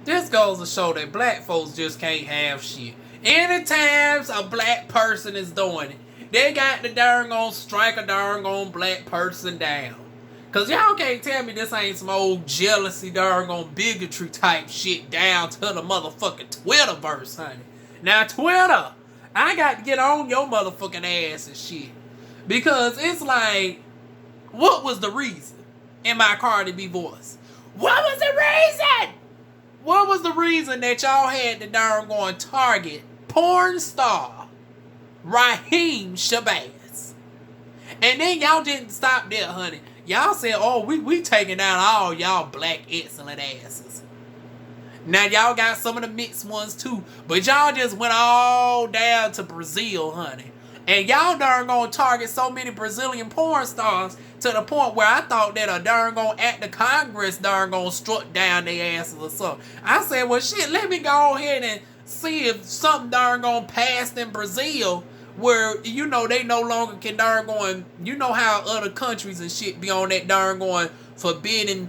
This goes to show that black folks just can't have shit. Anytime a black person is doing it, they got to darn gon' strike a darn gon' black person down. Cause y'all can't tell me this ain't some old jealousy, darn gon' bigotry type shit down to the motherfucking Twitterverse, honey. Now Twitter, I got to get on your motherfucking ass and shit. Because it's like, what was the reason in my Cardi B voice? What was the reason? What was the reason that y'all had to darn go and target porn star Ryheim Shabazz? And then y'all didn't stop there, honey. Y'all said, oh, we taking down all y'all black excellent asses. Now y'all got some of the mixed ones too. But y'all just went all down to Brazil, honey. And y'all darn gonna target so many Brazilian porn stars to the point where I thought that a darn gonna act of Congress darn gonna struck down their asses or something. I said, well shit, let me go ahead and see if something darn gonna pass in Brazil where, you know, they no longer can darn going, you know how other countries and shit be on that darn going forbidding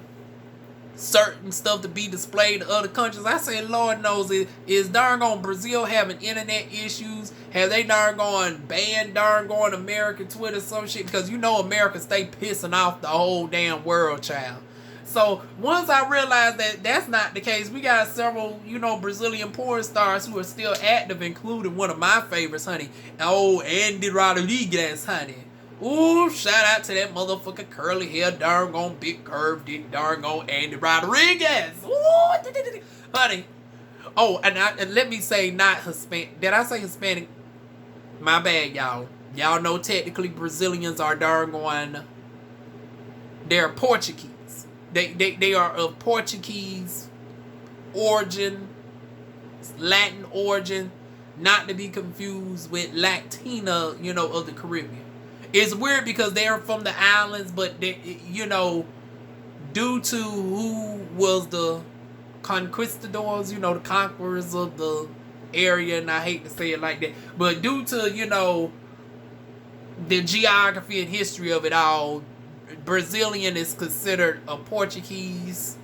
certain stuff to be displayed to other countries. I say, Lord knows, is darn gone Brazil having internet issues? Have they darn gone banned darn going American Twitter some shit? Because you know America stay pissing off the whole damn world, child. So once I realized that that's not the case, we got several, you know, Brazilian porn stars who are still active, including one of my favorites, honey, old Andy Rodriguez, honey. Ooh, shout out to that motherfucking curly hair, darn gone big curve, darn gone Andy Rodriguez. Ooh, honey. Oh, and let me say not Hispanic. Did I say Hispanic? My bad, y'all. Y'all know technically Brazilians are darn gone. They're Portuguese. They are of Portuguese origin, Latin origin, not to be confused with Latina, you know, of the Caribbean. It's weird because they're from the islands, but they, you know, due to who was the conquistadors, you know, the conquerors of the area, and I hate to say it like that, but due to, you know, the geography and history of it all, Brazilian is considered a Portuguese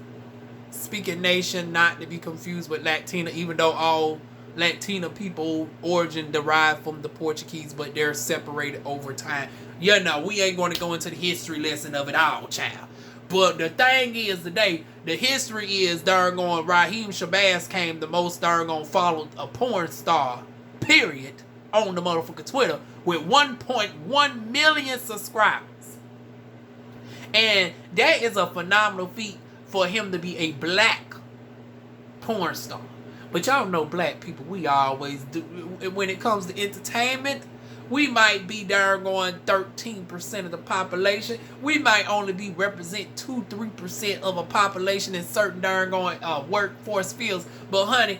speaking nation, not to be confused with Latina, even though all Latina people origin derived from the Portuguese, but they're separated over time. You know, we ain't going to go into the history lesson of it all, child. But the thing is today, the history is darn going Raheem Shabazz came the most darn going followed a porn star, period, on the motherfucking Twitter with 1.1 million subscribers. And that is a phenomenal feat for him to be a black porn star. But y'all know black people, we always do. When it comes to entertainment, we might be darn going 13% of the population. We might only be represent 2-3% of a population in certain darn going workforce fields. But honey,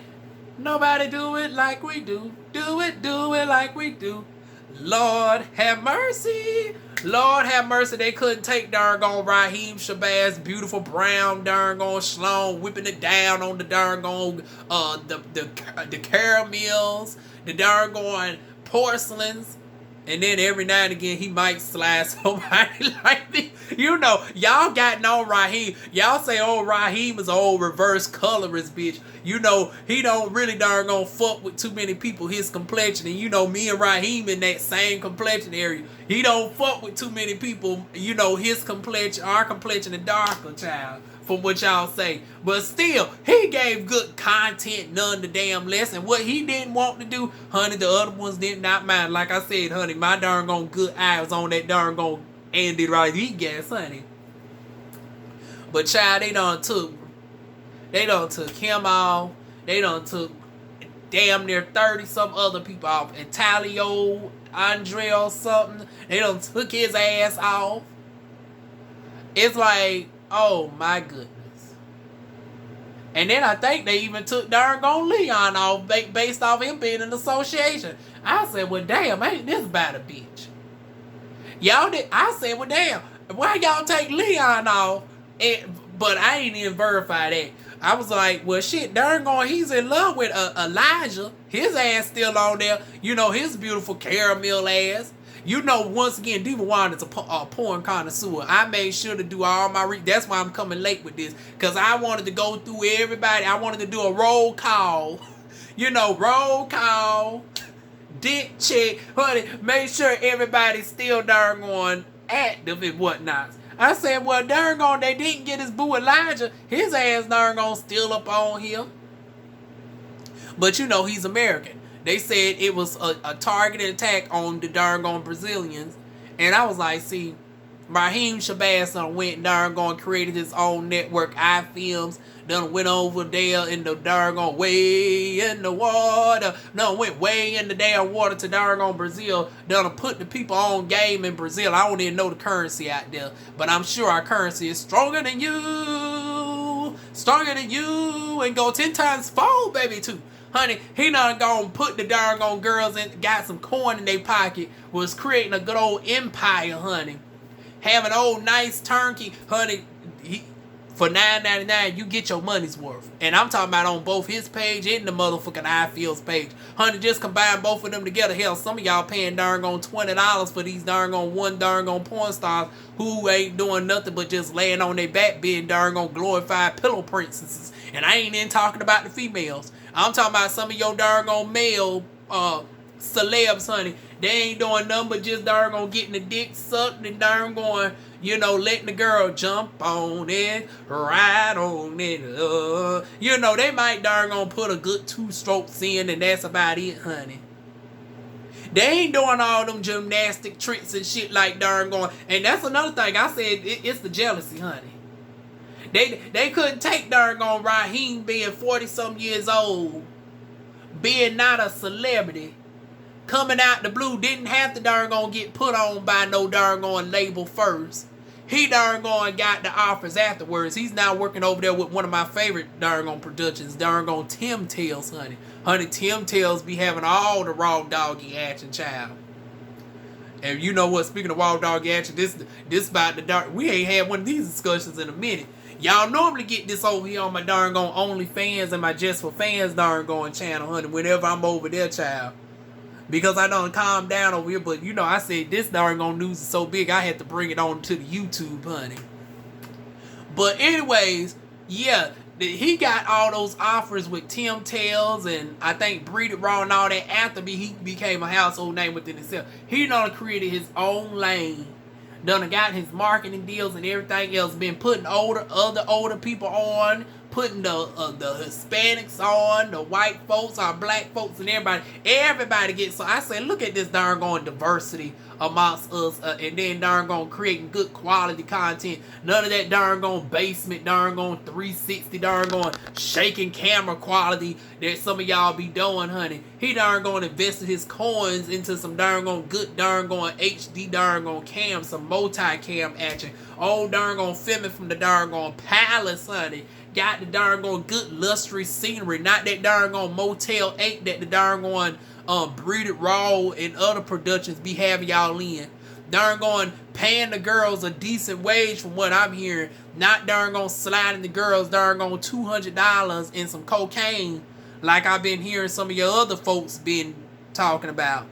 nobody do it like we do. Do it like we do. Lord have mercy. Lord have mercy, they couldn't take darn gone Ryheim Shabazz, beautiful brown darn gone schlong, whipping it down on the darn gone the caramels, the darn gone porcelains, and then every now and again he might slide somebody like me. You know, y'all got no Ryheim. Y'all say, oh, Ryheim is an old reverse colorist bitch. You know, he don't really darn gonna fuck with too many people his complexion. And you know, me and Ryheim in that same complexion area. He don't fuck with too many people, you know, his complexion, our complexion is darker, child, from what y'all say. But still, he gave good content, none the damn less. And what he didn't want to do, honey, the other ones did not mind. Like I said, honey, my darn gone good eye was on that darn gone Andy Rodriguez, honey. But child, they done took him off. They done took damn near 30 some other people off. Italio, Andre or something. They done took his ass off. It's like, oh my goodness. And then I think they even took darn gone Leon off based off him being in association. I said, well damn, ain't this about a bitch? Y'all did. I said, well damn, why y'all take Leon off? But I ain't even verify that. I was like, well shit, darn gone, he's in love with Elijah. His ass still on there. You know, his beautiful caramel ass. You know, once again, DivaWuan is a porn connoisseur. I made sure to do all my that's why I'm coming late with this. Because I wanted to go through everybody. I wanted to do a roll call. You know, roll call. Dick check. Honey, make sure everybody's still darn on active and whatnot. I said, well, darn on, they didn't get his boo Elijah. His ass darn on still up on him. But you know, he's American. They said it was a targeted attack on the darn on Brazilians. And I was like, see, Raheem Shabazz done went and darn on created his own network, iFilms. Done went over there in the darn on way in the water. Done went way in the damn water to darn on Brazil. Done put the people on game in Brazil. I don't even know the currency out there. But I'm sure our currency is stronger than you. Stronger than you. And go 10 times fold, baby, too. Honey, he done gonna put the darn on girls and got some coin in their pocket. Was creating a good old empire, honey. Having old nice turnkey, honey. For $9.99, you get your money's worth. And I'm talking about on both his page and the motherfucking iFeels page. Honey, just combine both of them together. Hell, some of y'all paying darn on $20 for these darn on one darn on porn stars who ain't doing nothing but just laying on their back being darn on glorified pillow princesses. And I ain't even talking about the females. I'm talking about some of your darn on male celebs, honey. They ain't doing nothing but just darn on getting the dick sucked and darn going, you know, letting the girl jump on it, ride on it. You know, they might darn on put a good 2 strokes in and that's about it, honey. They ain't doing all them gymnastic tricks and shit like darn going. And that's another thing. I said it's the jealousy, honey. They couldn't take darn on Ryhiem being 40-some years old, being not a celebrity, coming out the blue, didn't have to darn on get put on by no darn on label first. He darn on got the offers afterwards. He's now working over there with one of my favorite darn on productions, darn on Tim Tales, honey. Honey, Tim Tales be having all the raw doggy action, child. And you know what? Speaking of raw doggy action, this about the dark. We ain't had one of these discussions in a minute. Y'all normally get this over here on my darn on OnlyFans and my Just for Fans darn on channel, honey. Whenever I'm over there, child. Because I done calm down over here, but you know, I said this darn on news is so big, I had to bring it on to the YouTube, honey. But anyways, yeah, he got all those offers with Tim Tales and I think Breed It Raw and all that after he became a household name within himself. He done created his own lane. Done got his marketing deals and everything else. Been putting other older people on. Putting the Hispanics on, the white folks, our black folks, and everybody gets. So I say, look at this darn going diversity amongst us, and then darn going creating good quality content. None of that darn going basement, darn going 360, darn going shaking camera quality that some of y'all be doing, honey. He darn going invested his coins into some darn going good darn going HD darn going cam, some multi-cam action. Old darn going filming from the darn going palace, honey. Got the darn going good lustrous scenery, not that darn going Motel 8 that the darn going Breed It Raw and other productions be having y'all in. Darn going paying the girls a decent wage from what I'm hearing. Not darn going sliding the girls darn going $200 in some cocaine like I've been hearing some of your other folks been talking about.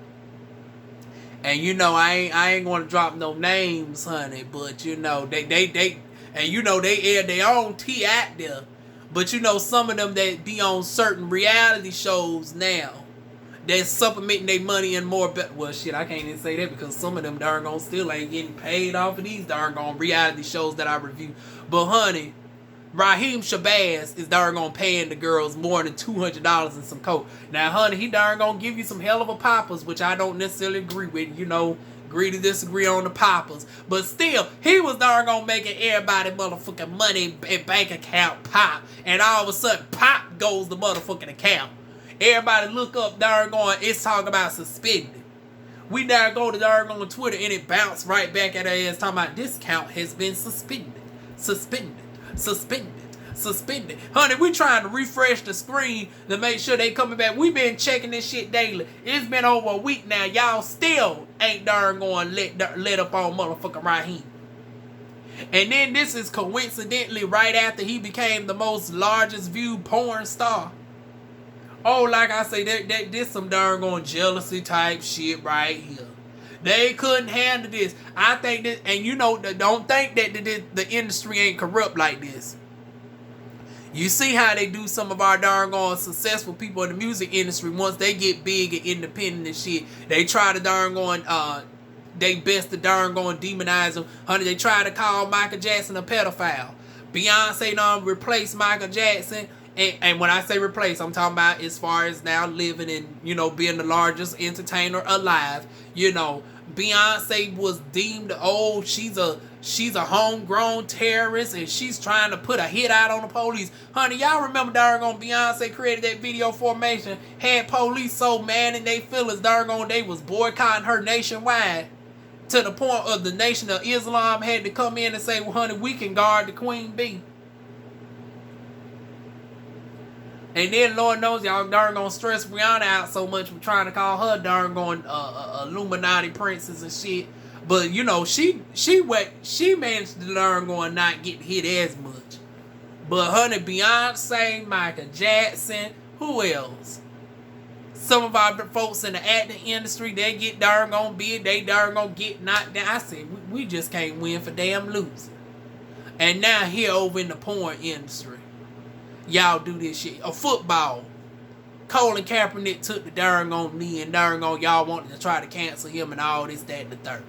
And you know I ain't gonna drop no names, honey, but you know they and you know they air their own tea out there. But you know some of them that be on certain reality shows now, they're supplementing their money in more. Well, shit, I can't even say that because some of them darn gone still ain't getting paid off of these darn gone reality shows that I review. But honey, Ryheim Shabazz is darn gone paying the girls more than $200 in some coke. Now, honey, he darn gonna give you some hell of a poppers, which I don't necessarily agree with. You know, agree to disagree on the poppers. But still, he was darn gonna making everybody motherfucking money and bank account pop. And all of a sudden, pop goes the motherfucking account. Everybody look up darn going, it's talking about suspended. We darn go to darn on Twitter and it bounced right back at our ass talking about this account has been suspended. Suspended. Honey, we trying to refresh the screen to make sure they coming back. We been checking this shit daily. It's been over a week now. Y'all still ain't darn going let up on motherfucking Ryhiem. And then this is coincidentally right after he became the most largest viewed porn star. Oh, like I say, this some darn going jealousy type shit right here. They couldn't handle this. I think that, and you know, don't think that the industry ain't corrupt like this. You see how they do some of our darn gone successful people in the music industry. Once they get big and independent and shit, they try to darn going, they best to darn going demonize them. Honey, they try to call Michael Jackson a pedophile. Beyonce done replaced Michael Jackson. And when I say replace, I'm talking about as far as now living and, you know, being the largest entertainer alive. You know, Beyonce was deemed old. She's a homegrown terrorist, and she's trying to put a hit out on the police. Honey, y'all remember darn on Beyonce created that video formation, had police so mad in they feelings darn on they was boycotting her nationwide, to the point of the Nation of Islam had to come in and say, well, honey, we can guard the Queen Bee. And then Lord knows y'all darn gonna stress Rihanna out so much for trying to call her darn going Illuminati princess and shit. But you know, she managed to darn going not get hit as much. But honey, Beyonce, Michael Jackson, who else? Some of our folks in the acting industry, they get darn gonna big, they darn gonna get knocked down. I said, we just can't win for damn losing. And now here over in the porn industry, y'all do this shit. A football. Colin Kaepernick took the darn on knee and darn on y'all wanted to try to cancel him and all this, that, and the third.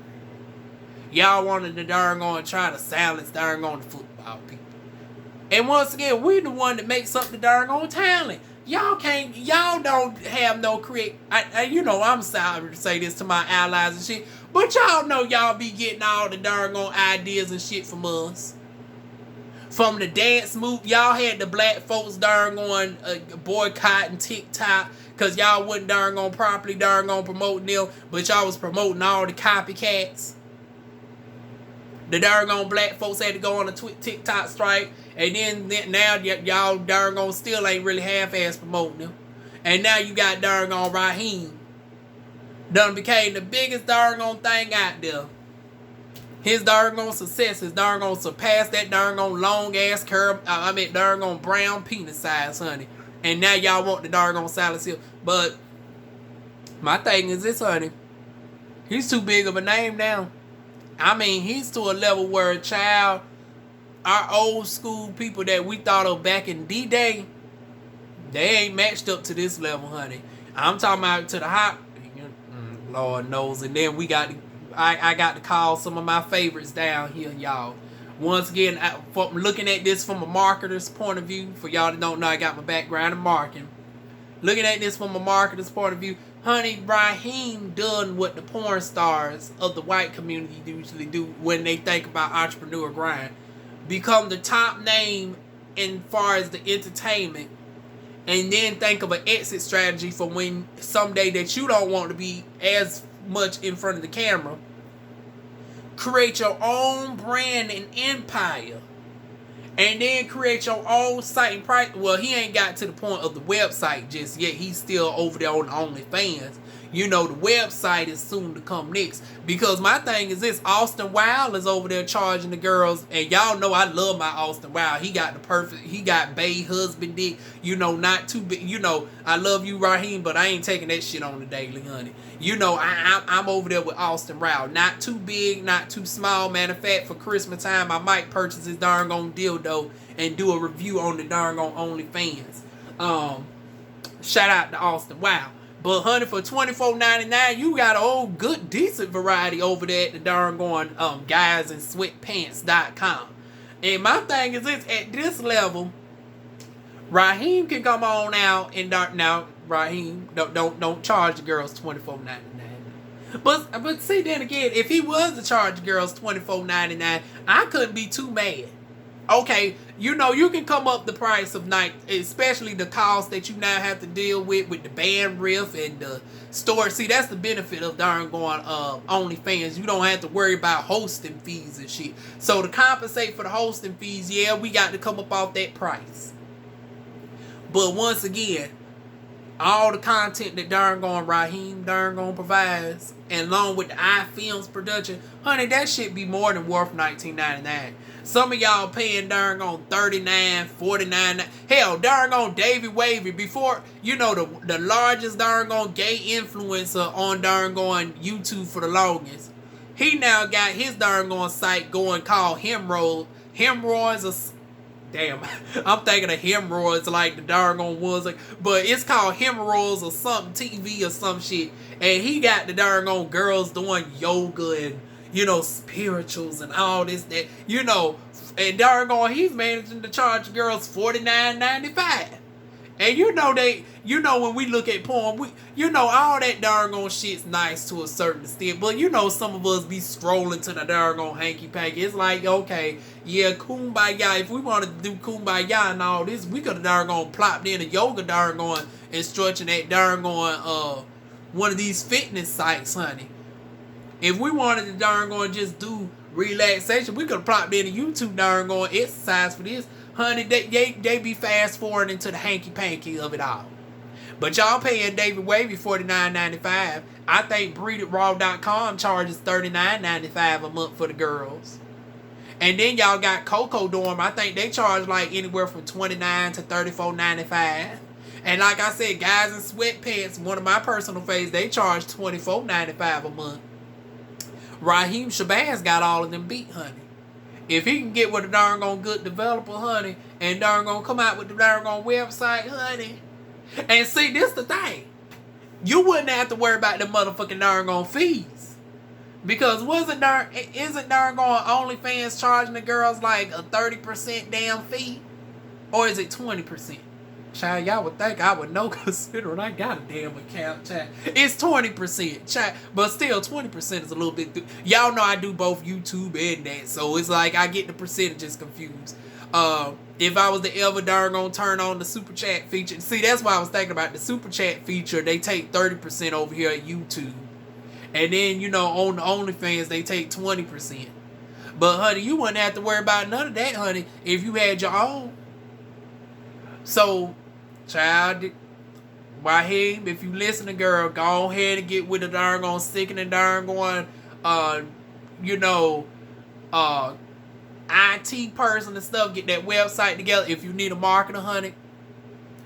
Y'all wanted to darn on try to silence darn on the football people. And once again, we the one that makes up the darn on talent. Y'all don't have no you know, I'm sorry to say this to my allies and shit, but y'all know y'all be getting all the darn on ideas and shit from us. From the dance move, y'all had the black folks darn going boycotting TikTok because y'all wasn't darn going properly darn going promoting them, but y'all was promoting all the copycats. The darn on black folks had to go on a TikTok strike, and then now y'all darn on still ain't really half-ass promoting them. And now you got darn on Ryhiem. Done became the biggest darn on thing out there. His darn on success is darn on surpass that darn on long ass curve. Darn on brown penis size, honey. And now y'all want the darn on Silas Hill. But my thing is this, honey. He's too big of a name now. I mean, he's to a level where our old school people that we thought of back in D-Day, they ain't matched up to this level, honey. I'm talking about to the hot, Lord knows. And then I got to call some of my favorites down here, y'all. Once again, from looking at this from a marketer's point of view, for y'all that don't know, I got my background in marketing. Looking at this from a marketer's point of view, honey, Ryhiem done what the porn stars of the white community usually do when they think about entrepreneur grind. Become the top name in far as the entertainment, and then think of an exit strategy for when someday that you don't want to be as much in front of the camera. Create your own brand and empire, and then create your own site and price. Well, he ain't got to the point of the website just yet. He's still over there on OnlyFans. You know, the website is soon to come next. Because my thing is this, Austin Wilde is over there charging the girls. And y'all know I love my Austin Wilde. He got bae husband dick. You know, not too big. You know, I love you, Raheem, but I ain't taking that shit on the daily, honey. You know, I'm over there with Austin Wilde. Not too big, not too small. Matter of fact, for Christmas time, I might purchase his darn on dildo and do a review on the darn on OnlyFans. Shout out to Austin Wilde. But honey, for $24.99, you got a old good decent variety over there at the darn going guysinsweatpants.com. And my thing is this, at this level, Raheem can come on out and now Raheem don't charge the girls $24.99. But see, then again, if he was to charge the girls $24.99, I couldn't be too mad. Okay, you know, you can come up the price of night, especially the cost that you now have to deal with the bandwidth and the storage. See, that's the benefit of darn going OnlyFans. You don't have to worry about hosting fees and shit. So to compensate for the hosting fees, yeah, we got to come up off that price. But once again, all the content that darn going Raheem darn going provides, and along with the iFilms production, honey, that shit be more than worth $19.99. Some of y'all paying darn on 39, 49. Hell, darn on Davey Wavy before, you know, the largest darn on gay influencer on darn on YouTube for the longest. He now got his darn on site going called Hemorrhoids or damn, I'm thinking of hemorrhoids like the darn on ones, like, but it's called Hemorrhoids or something TV or some shit. And he got the darn on girls doing yoga and, you know, spirituals and all this, that, you know, and darn on he's managing to charge girls $49.95. And you know when we look at porn, you know all that darn on shit's nice to a certain extent, but you know some of us be scrolling to the darn on hanky panky. It's like, okay, yeah, kumbaya. If we wanted to do kumbaya and all this, we could have darn on plopped in a yoga darn on instruction at darn on one of these fitness sites, honey. If we wanted to darn on just do relaxation, we could have plopped in a YouTube darn on exercise for this. Honey, they be fast forwarding to the hanky panky of it all. But y'all paying David Wavy $49.95. I think BreedItRaw.com charges $39.95 a month for the girls. And then y'all got Coco Dorm. I think they charge like anywhere from $29 to $34.95. And like I said, guys in sweatpants, one of my personal faves, they charge $24.95 a month. Ryheim Shabazz got all of them beat, honey. If he can get with a darn on good developer, honey, and darn gonna come out with the darn on website, honey. And see, this the thing. You wouldn't have to worry about the motherfucking darn on fees. Because isn't darn on OnlyFans charging the girls like a 30% damn fee? Or is it 20%? Child, y'all would think I would know considering I got a damn account, child. It's 20%, child. But still, 20% is a little bit... Y'all know I do both YouTube and that. So it's like I get the percentages confused. If I was to ever darn gonna turn on the super chat feature... See, that's why I was thinking about the super chat feature. They take 30% over here at YouTube. And then, you know, on the OnlyFans, they take 20%. But, honey, you wouldn't have to worry about none of that, honey, if you had your own. So, child, Raheem, if you listen to girl, go ahead and get with the darn on sticking and darn going, you know, IT person and stuff, get that website together. If you need a marketer, honey,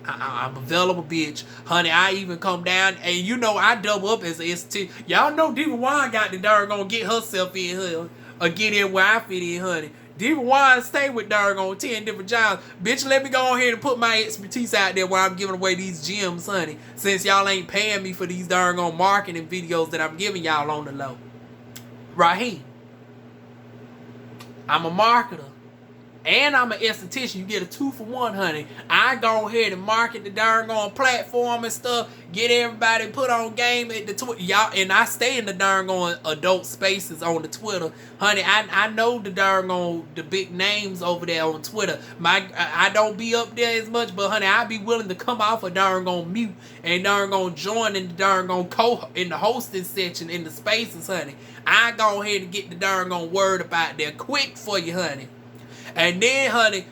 I'm available, bitch. Honey, I even come down, and you know, I double up as a ST. Y'all know DivaWuan got the darn gonna get herself in here, or get in where I fit in, honey. DivaWuan stay with darn on 10 different jobs. Bitch, let me go ahead and put my expertise out there while I'm giving away these gems, honey. Since y'all ain't paying me for these darn on marketing videos that I'm giving y'all on the low. Raheem, I'm a marketer. And I'm an esthetician. You get a 2-for-1, honey. I go ahead and market the darn on platform and stuff. Get everybody put on game at the Twitter. Y'all, and I stay in the darn on adult spaces on the Twitter. Honey, I know the darn on the big names over there on Twitter. I don't be up there as much, but honey, I be willing to come off a darn on mute and darn on join in the darn on in the hosting section in the spaces, honey. I go ahead and get the darn on word about there quick for you, honey. And then, honey,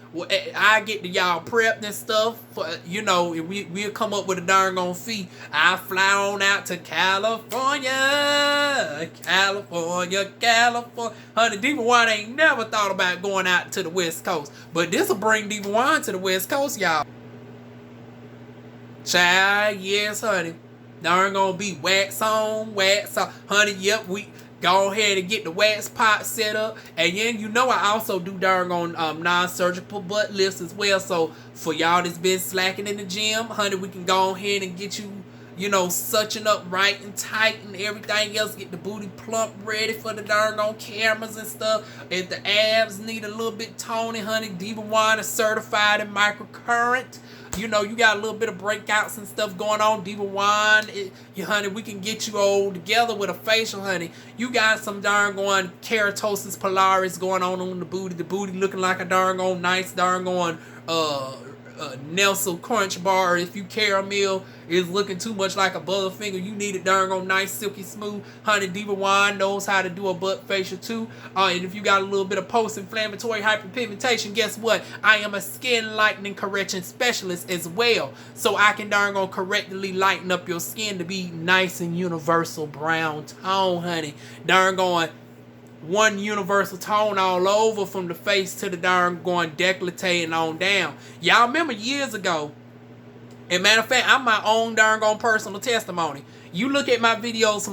I get to y'all prepped and stuff. For, you know, we'll come up with a darn on fee. I fly on out to California. Honey, DivaWuan ain't never thought about going out to the West Coast. But this will bring DivaWuan to the West Coast, y'all. Child, yes, honey. Darn gonna be wax on, wax off. Honey, yep, we... Go ahead and get the wax pot set up. And then, you know, I also do darn on non-surgical butt lifts as well. So, for y'all that's been slacking in the gym, honey, we can go ahead and get you, you know, suction up right and tight and everything else. Get the booty plump ready for the darn on cameras and stuff. If the abs need a little bit toning, honey, DivaWuan is certified in microcurrent. You know, you got a little bit of breakouts and stuff going on. DivaWuan, honey, we can get you all together with a facial, honey. You got some darn going keratosis pilaris going on the booty. The booty looking like a darn on nice darn going Nelson Crunch bar. If you caramel is looking too much like a Butterfinger, you need it darn on nice silky smooth. Honey, DivaWuan knows how to do a butt facial too. And if you got a little bit of post-inflammatory hyperpigmentation, guess what? I am a skin lightening correction specialist as well. So I can darn on correctly lighten up your skin to be nice and universal brown tone, honey. Darn on one universal tone all over from the face to the darn going décolleté and on down. Y'all remember years ago, and matter of fact, I'm my own darn gone personal testimony. You look at my videos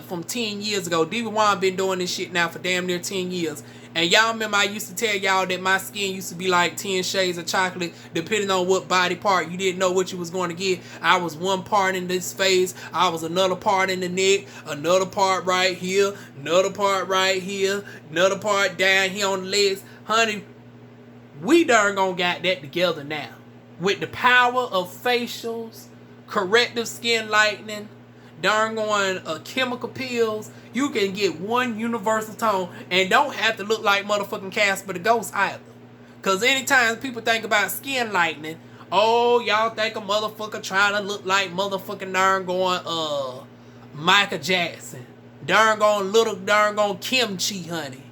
from 10 years ago. DivaWuan been doing this shit now for damn near 10 years. And y'all remember I used to tell y'all that my skin used to be like 10 shades of chocolate depending on what body part. You didn't know what you was going to get. I was one part in this face. I was another part in the neck. Another part right here. Another part right here. Another part down here on the legs. Honey, we darn gonna got that together now. With the power of facials, corrective skin lightening, darn going chemical peels, you can get one universal tone and don't have to look like motherfucking Casper the Ghost either. Because anytime people think about skin lightening, oh, y'all think a motherfucker trying to look like motherfucking darn going Michael Jackson. Darn going little darn going kimchi, honey.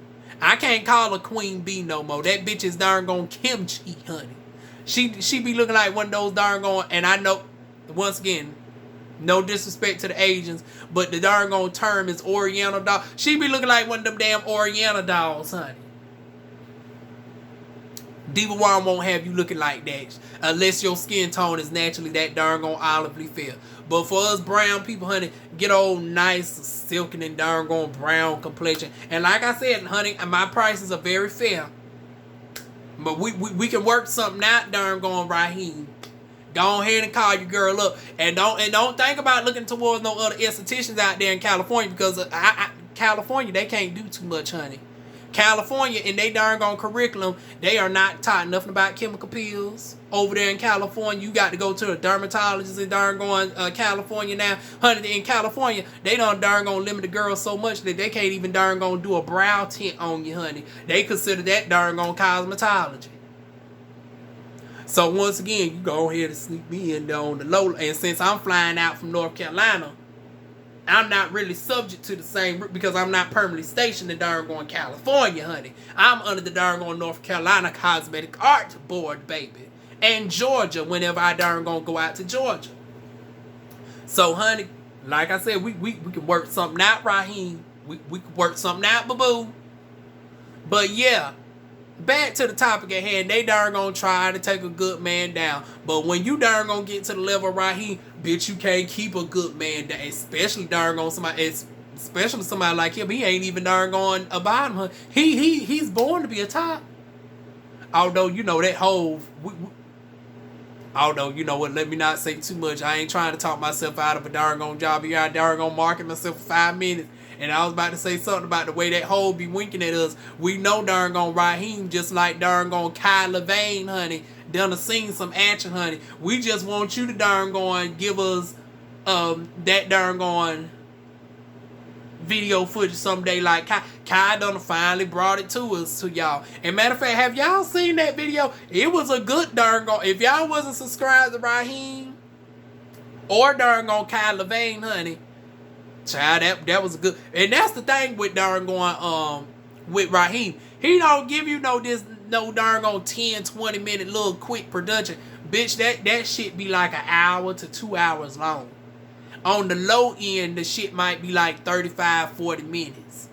I can't call her Queen Bee no more. That bitch is darn going kimchi, honey. She be looking like one of those darn going, and I know, once again, no disrespect to the Asians, but the darn gone term is Oriental doll. She be looking like one of them damn Oriental dolls, honey. DivaWuan won't have you looking like that unless your skin tone is naturally that darn gone olively fair. But for us brown people, honey, get old nice silken and darn gone brown complexion. And like I said, honey, my prices are very fair. But we can work something out, darn gone Ryhiem. Go ahead and call your girl up, and don't think about looking towards no other estheticians out there in California, because California, they can't do too much, honey. California, in they darn gone curriculum, they are not taught nothing about chemical peels. Over there in California, you got to go to a dermatologist in darn going California now. Honey, in California, they don't darn gonna limit the girls so much that they can't even darn gonna do a brow tint on you, honey. They consider that darn gone cosmetology. So once again, you go ahead and sneak me in on the low. And since I'm flying out from North Carolina, I'm not really subject to the same, because I'm not permanently stationed in darn going California, honey. I'm under the darn going North Carolina Cosmetic Art Board, baby. And Georgia, whenever I darn gonna go out to Georgia. So, honey, like I said, we can work something out, Raheem. We can work something out, boo-boo. But yeah, back to the topic at hand. They darn gonna try to take a good man down. But when you darn gonna get to the level of Raheem, bitch, you can't keep a good man down. Especially darn gonna somebody, especially somebody like him. He ain't even darn going a bottom, huh? He's born to be a top. Although, you know, that whole... Although, you know what, let me not say too much. I ain't trying to talk myself out of a darn gone job. Here I darn gonna market myself for 5 minutes. And I was about to say something about the way that hoe be winking at us. We know darn gone Ryhiem, just like darn gone Kyla Vane, honey, done seen some action, honey. We just want you to darn gone give us that darn gone video footage someday. Like Kai done finally brought it to us, to y'all. And matter of fact, have y'all seen that video? It was a good darn gone. If y'all wasn't subscribed to Ryhiem or darn gone Kyla Vane, honey, child, that was a good. And that's the thing with darn going with Ryhiem. He don't give you no darn gone 10-20 minute little quick production. Bitch, that shit be like an hour to 2 hours long. On the low end, the shit might be like 35-40 minutes.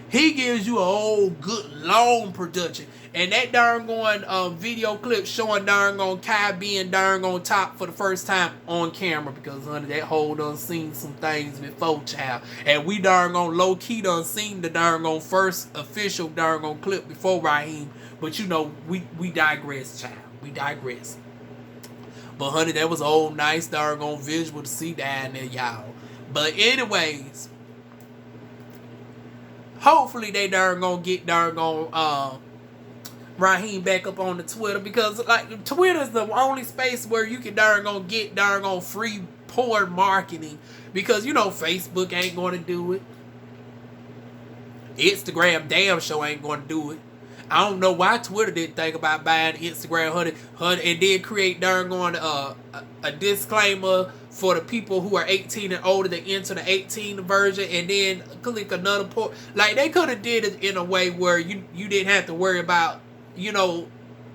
He gives you a whole good long production. And that darn going video clip showing darn going Kai being darn going top for the first time on camera, because honey, that whole done seen some things before, child. And we darn going low key done seen the darn going first official darn going clip before Ryhiem. But you know, we digress, child. We digress. But honey, that was a old nice darn going visual to see down there, y'all. But anyways, hopefully they darn gonna get darn gonna Ryhiem back up on the Twitter, because like Twitter's the only space where you can darn gonna get darn gonna free poor marketing, because you know Facebook ain't gonna do it. Instagram damn show ain't gonna do it. I don't know why Twitter didn't think about buying Instagram, honey, and then create darn going a disclaimer for the people who are 18 and older to enter the 18 version, and then click another port. Like, they could have did it in a way where you didn't have to worry about, you know,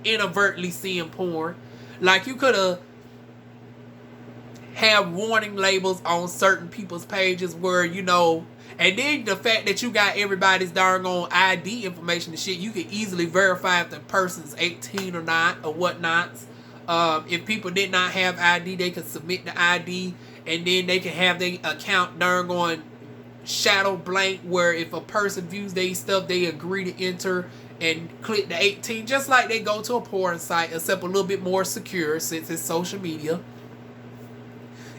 inadvertently seeing porn. Like, you could have warning labels on certain people's pages where, you know, And then the fact that you got everybody's darn on ID information and shit, you can easily verify if the person's 18 or not or whatnot. If people did not have ID, they could submit the ID, and then they can have their account darn on shadow blank, where if a person views their stuff, they agree to enter and click the 18, just like they go to a porn site, except a little bit more secure since it's social media.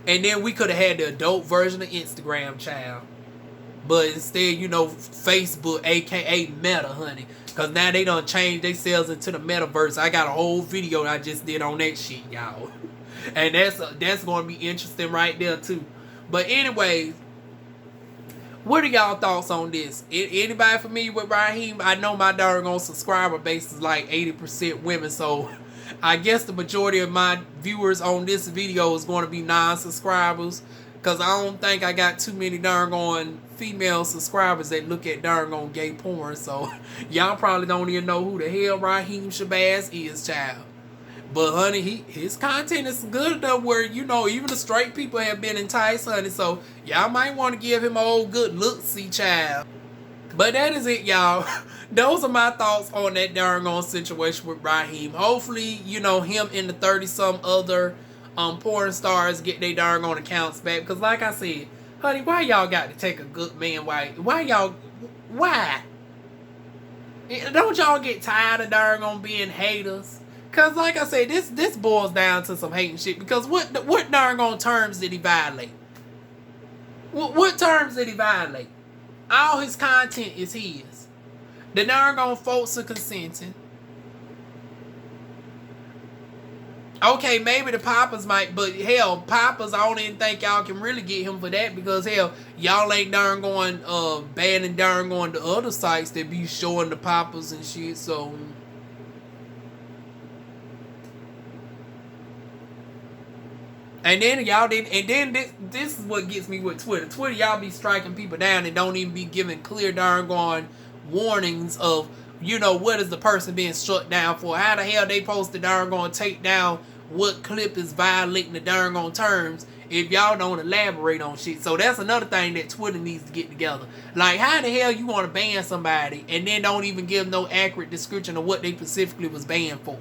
And then we could have had the adult version of Instagram, child. But instead, you know, Facebook, aka Meta, honey. Because now they done changed themselves into the metaverse. I got a whole video I just did on that shit, y'all. And that's going to be interesting right there, too. But anyways, what are y'all thoughts on this? Anybody familiar with Ryheim? I know my doggone subscriber base is like 80% women, so I guess the majority of my viewers on this video is going to be non-subscribers, because I don't think I got too many doggone female subscribers that look at doggone gay porn, so y'all probably don't even know who the hell Ryheim Shabazz is, child. But honey, his content is good enough where, you know, even the straight people have been enticed, honey. So y'all might want to give him a old good look-see, child. But that is it, y'all. Those are my thoughts on that darn on situation with Ryheim. Hopefully, you know, him and the 30-some other porn stars get their darn on accounts back. Because like I said, honey, why y'all got to take a good man? Why? Don't y'all get tired of darn on being haters? Because, like I said, this boils down to some hating shit. Because what darn on terms did he violate? What terms did he violate? All his content is his. The darn on folks are consenting. Okay, maybe the Papas might, but hell, Papas, I don't even think y'all can really get him for that, because hell, y'all ain't darn going banning darn going to other sites that be showing the Papas and shit, so... And then y'all did, and then this is what gets me with Twitter. Twitter, y'all be striking people down and don't even be giving clear darn gone warnings of, you know, what is the person being struck down for. How the hell they supposed to darn gonna take down what clip is violating the darn gone terms if y'all don't elaborate on shit. So that's another thing that Twitter needs to get together. Like, how the hell you want to ban somebody and then don't even give no accurate description of what they specifically was banned for?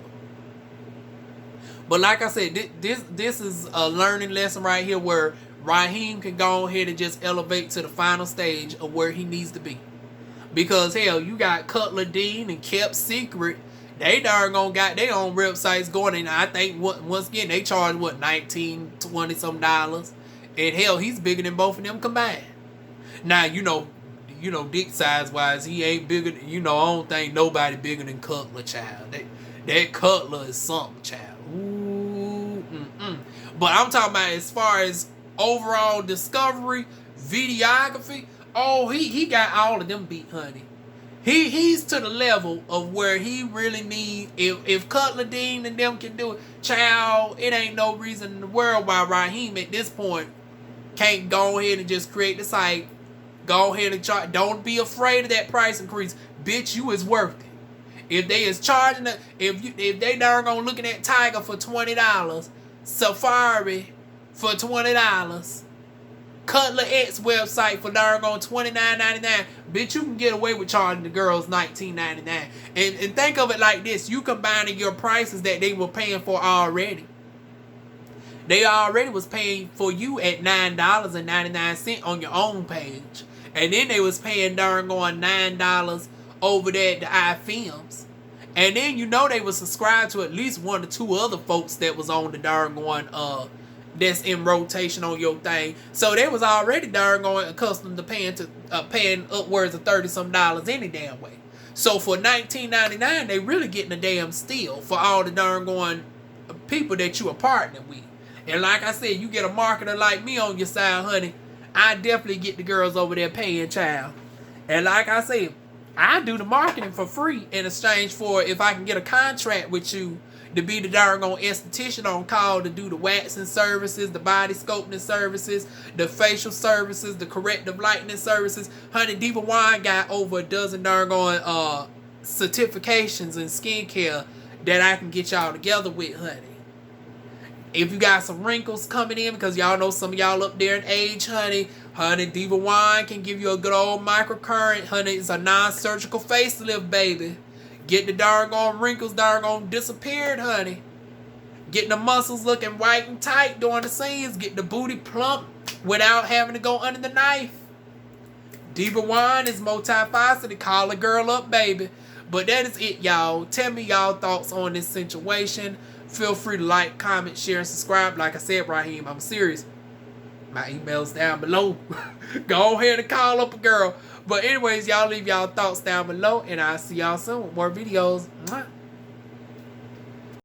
But like I said, this is a learning lesson right here where Ryheim can go ahead and just elevate to the final stage of where he needs to be. Because hell, you got Cutler Dean and Kept Secret. They darn gonna got their own websites going, and I think once again they charge what, $19, $20 some dollars, and hell, he's bigger than both of them combined. Now you know, dick size wise, he ain't bigger. You know, I don't think nobody bigger than Cutler, child. That Cutler is something, child. Ooh, But I'm talking about as far as overall discovery, videography. Oh, he got all of them beat, honey. He's to the level of where he really need. If Cutler Dean and them can do it, child, it ain't no reason in the world why Ryheim at this point can't go ahead and just create the site. Go ahead and charge. Don't be afraid of that price increase, bitch. You is worth it. If they is charging it, if they darn gonna looking at Tiger for $20, Safari for $20, Cutler X website for darn gone $29.99, bitch, you can get away with charging the girls $19.99. And think of it like this: you combining your prices that they were paying for already. They already was paying for you at $9.99 on your own page, and then they was paying darn going $9 over there at the iFilms. And then you know they was subscribed to at least one or two other folks that was on the darn going that's in rotation on your thing. So they was already darn going accustomed to paying upwards of $30 some any damn way. So for $19.99 they really getting a damn steal for all the darn going people that you are partnering with. And like I said, you get a marketer like me on your side, honey, I definitely get the girls over there paying, child. And like I said, I do the marketing for free in exchange for if I can get a contract with you to be the darn esthetician on call to do the waxing services, the body sculpting services, the facial services, the corrective lightening services. Honey, DivaWuan got over a dozen darn certifications in skincare that I can get y'all together with, honey. If you got some wrinkles coming in, because y'all know some of y'all up there in age, honey, DivaWuan can give you a good old microcurrent, honey. It's a non-surgical facelift, baby. Get the doggone wrinkles doggone disappeared, honey. Getting the muscles looking white and tight during the scenes. Get the booty plump without having to go under the knife. DivaWuan is multifaceted. Call a girl up, baby. But that is it, y'all. Tell me y'all thoughts on this situation. Feel free to like, comment, share, and subscribe. Like I said, Raheem, I'm serious. My email's down below. Go ahead and call up a girl. But anyways, y'all leave y'all thoughts down below. And I'll see y'all soon with more videos. Mwah.